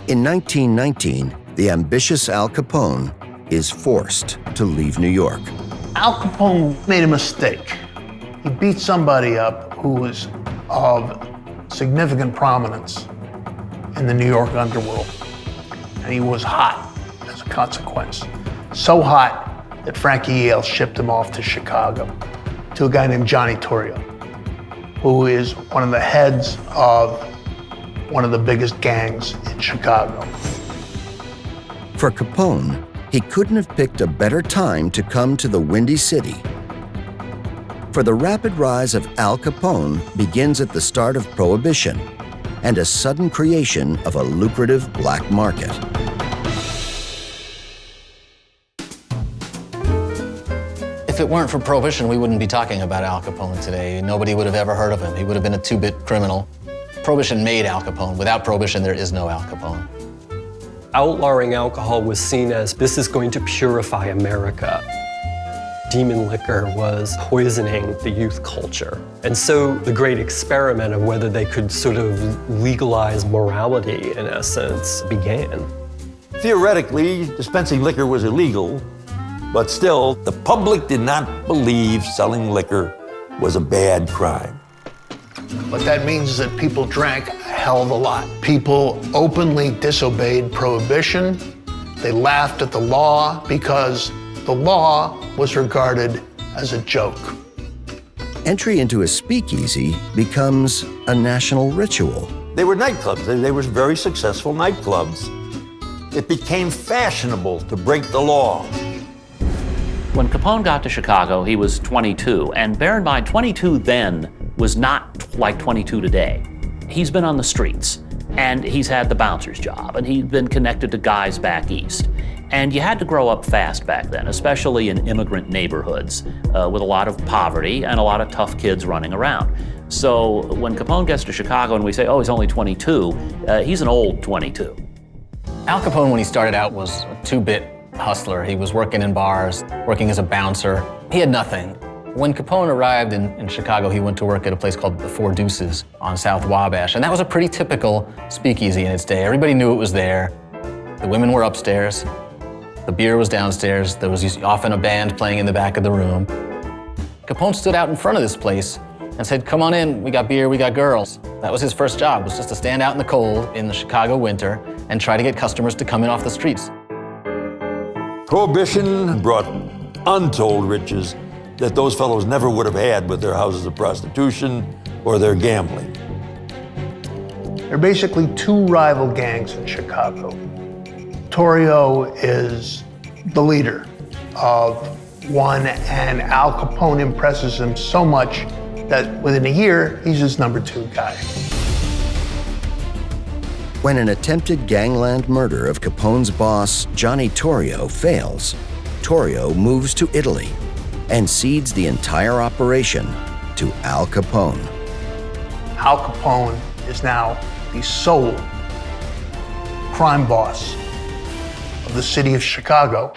In 1919, the ambitious Al Capone is forced to leave New York. Al Capone made a mistake. He beat somebody up who was of significant prominence in the New York underworld. And he was hot as a consequence. So hot that Frankie Yale shipped him off to Chicago to a guy named Johnny Torrio, who is one of the heads of one of the biggest gangs in Chicago. For Capone, he couldn't have picked a better time to come to the Windy City. For the rapid rise of Al Capone begins at the start of Prohibition and a sudden creation of a lucrative black market. If it weren't for Prohibition, we wouldn't be talking about Al Capone today. Nobody would have ever heard of him. He would have been a two-bit criminal. Prohibition made Al Capone. Without Prohibition, there is no Al Capone. Outlawing alcohol was seen as, this is going to purify America. Demon liquor was poisoning the youth culture. And so the great experiment of whether they could sort of legalize morality, in essence, began. Theoretically, dispensing liquor was illegal, but still, the public did not believe selling liquor was a bad crime. What that means is that people drank a hell of a lot. People openly disobeyed Prohibition. They laughed at the law because the law was regarded as a joke. Entry into a speakeasy becomes a national ritual. They were nightclubs. They were very successful nightclubs. It became fashionable to break the law. When Capone got to Chicago, he was 22. And bear in mind, 22 then was not like 22 today. He's been on the streets, and he's had the bouncer's job, and he's been connected to guys back east. And you had to grow up fast back then, especially in immigrant neighborhoods with a lot of poverty and a lot of tough kids running around. So when Capone gets to Chicago and we say, oh, he's only 22, he's an old 22. Al Capone, when he started out, was a two-bit hustler. He was working in bars, working as a bouncer. He had nothing. When Capone arrived in Chicago, he went to work at a place called the Four Deuces on South Wabash, and that was a pretty typical speakeasy in its day. Everybody knew it was there. The women were upstairs. The beer was downstairs. There was often a band playing in the back of the room. Capone stood out in front of this place and said, come on in, we got beer, we got girls. That was his first job, was just to stand out in the cold in the Chicago winter and try to get customers to come in off the streets. Prohibition brought untold riches that those fellows never would have had with their houses of prostitution or their gambling. There are basically two rival gangs in Chicago. Torrio is the leader of one, and Al Capone impresses him so much that within a year, he's his number two guy. When an attempted gangland murder of Capone's boss, Johnny Torrio, fails, Torrio moves to Italy and cedes the entire operation to Al Capone. Al Capone is now the sole crime boss of the city of Chicago.